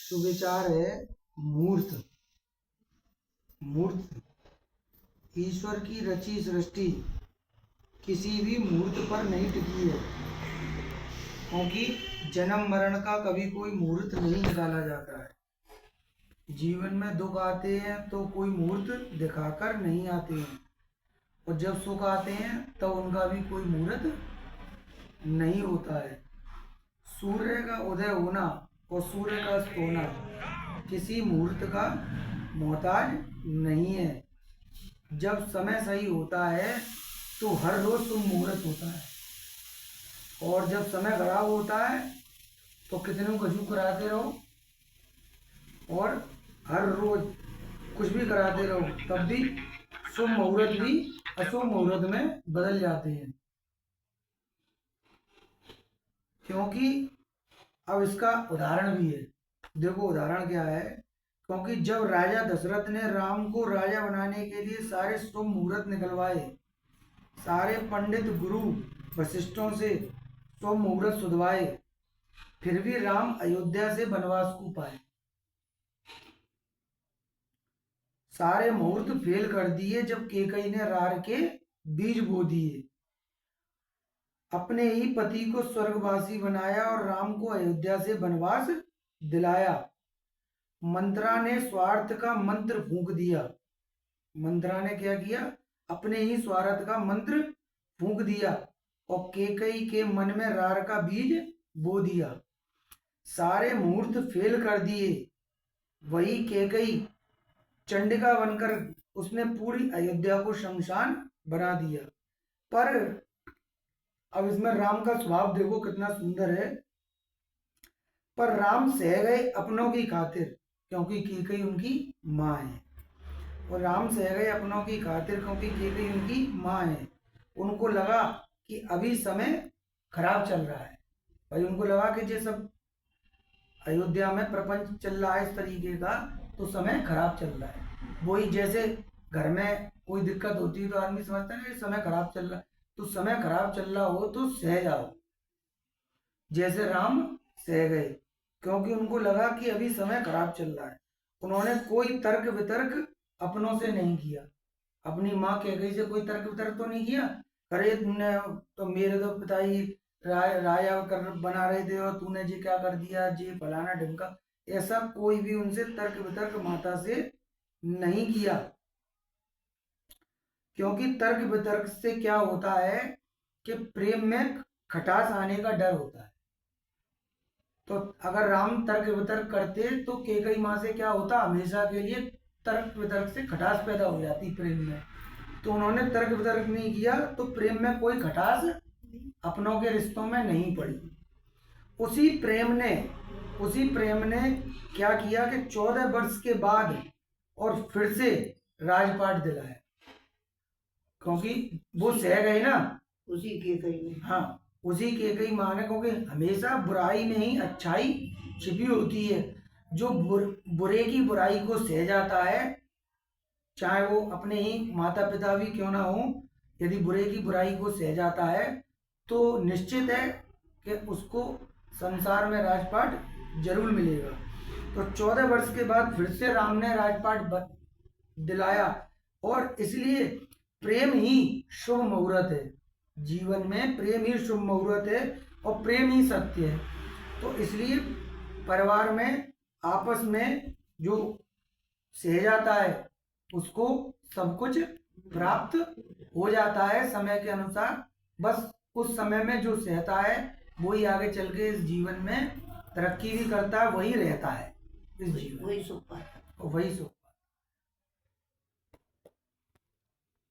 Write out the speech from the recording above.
सुविचार है मूर्त। मूर्त ईश्वर की रची सृष्टि किसी भी मूर्त पर नहीं टिकी है, क्योंकि जन्म मरण का कभी कोई मुहूर्त नहीं निकाला जाता है। जीवन में दुख आते हैं तो कोई मुहूर्त दिखाकर नहीं आते हैं, और जब सुख आते हैं तो उनका भी कोई मुहूर्त नहीं होता है। सूर्य का उदय होना और सूर्य का अस्त होना किसी मुहूर्त का मोहताज नहीं है। जब समय सही होता है तो हर रोज शुभ मुहूर्त होता है, और जब समय खराब होता है तो कितने कछु कराते रहो और हर रोज कुछ भी कराते रहो, तब भी शुभ मुहूर्त भी अशुभ मुहूर्त में बदल जाते हैं। क्योंकि अब इसका उदाहरण भी है। देखो उदाहरण क्या है। क्योंकि जब राजा दशरथ ने राम को राजा बनाने के लिए सारे शुभ मुहूर्त निकलवाए, सारे पंडित गुरु वशिष्ठों से शुभ मुहूर्त सुधवाए, फिर भी राम अयोध्या से वनवास को पाए। सारे मुहूर्त फेल कर दिए जब कैकेयी ने रार के बीज बो दिए, अपने ही पति को स्वर्गवासी बनाया और राम को अयोध्या से वनवास दिलाया। मंत्रा ने स्वार्थ का मंत्र फूंक दिया। मंत्रा ने क्या किया? अपने ही स्वार्थ का मंत्र फूंक दिया और कैकेयी के मन में रार का बीज बो दिया। सारे मुहूर्त फेल कर दिए। वही कैकेयी चंडिका बनकर उसने पूरी अयोध्या को शमशान बना दिया। पर अब इसमें राम का स्वभाव देखो कितना सुंदर है। पर राम सह गए अपनों की खातिर, क्योंकि कैकेयी उनकी माँ है। और राम सह गए अपनों की खातिर क्योंकि कैकेयी उनकी माँ है। उनको लगा कि अभी समय खराब चल रहा है। भाई उनको लगा कि जो सब अयोध्या में प्रपंच चल रहा है इस तरीके का, तो समय खराब चल रहा है। वही जैसे घर में कोई दिक्कत होती है तो आदमी समझता है समय खराब चल रहा है, तो समय खराब चल रहा हो तो सह जाओ। जैसे राम सह गए क्योंकि उनको लगा कि अभी समय खराब चल रहा है। उन्होंने कोई तर्क वितर्क अपनों से नहीं किया। अपनी माँ कैकेयी से कोई तर्क वितर्क तो नहीं किया। अरे तुमने तो मेरे तो पिताजी राजा कर बना रहे थे और तूने जी क्या कर दिया, जी फलाना ढिमका। ऐसा कोई भी उनसे तर्क वितर्क माता से नहीं किया, क्योंकि तर्क वितर्क से क्या होता है कि प्रेम में खटास आने का डर होता है। तो अगर राम तर्क वितर्क करते तो कैकेयी माँ से क्या होता, हमेशा के लिए तर्क वितर्क से खटास पैदा हो जाती प्रेम में। तो उन्होंने तर्क वितर्क नहीं किया, तो प्रेम में कोई खटास अपनों के रिश्तों में नहीं पड़ी। उसी प्रेम ने क्या किया कि 14 वर्ष के बाद और फिर से राजपाट दिलाया, क्योंकि वो सह गए ना उसी कैकेयी ने। हाँ, उसी कैकेयी माँ ने, क्योंकि हमेशा बुराई में ही अच्छाई छिपी होती है। जो बुरे की बुराई को सह जाता है, चाहे वो अपने ही माता पिता भी क्यों ना हो, यदि बुरे की बुराई को सह जाता है तो निश्चित है कि उसको संसार में राजपाट जरूर मिलेगा। तो 14 वर्ष के बाद फिर से राम ने राजपाट दिलाया, और इसलिए प्रेम ही शुभ मुहूर्त है। जीवन में प्रेम ही शुभ मुहूर्त है और प्रेम ही सत्य है। तो इसलिए परिवार में आपस में जो सह जाता है उसको सब कुछ प्राप्त हो जाता है समय के अनुसार। बस उस समय में जो सहता है वही आगे चल के इस जीवन में तरक्की भी करता है, वही रहता है इस जीवन, वही सुख पाता है, वही सुख।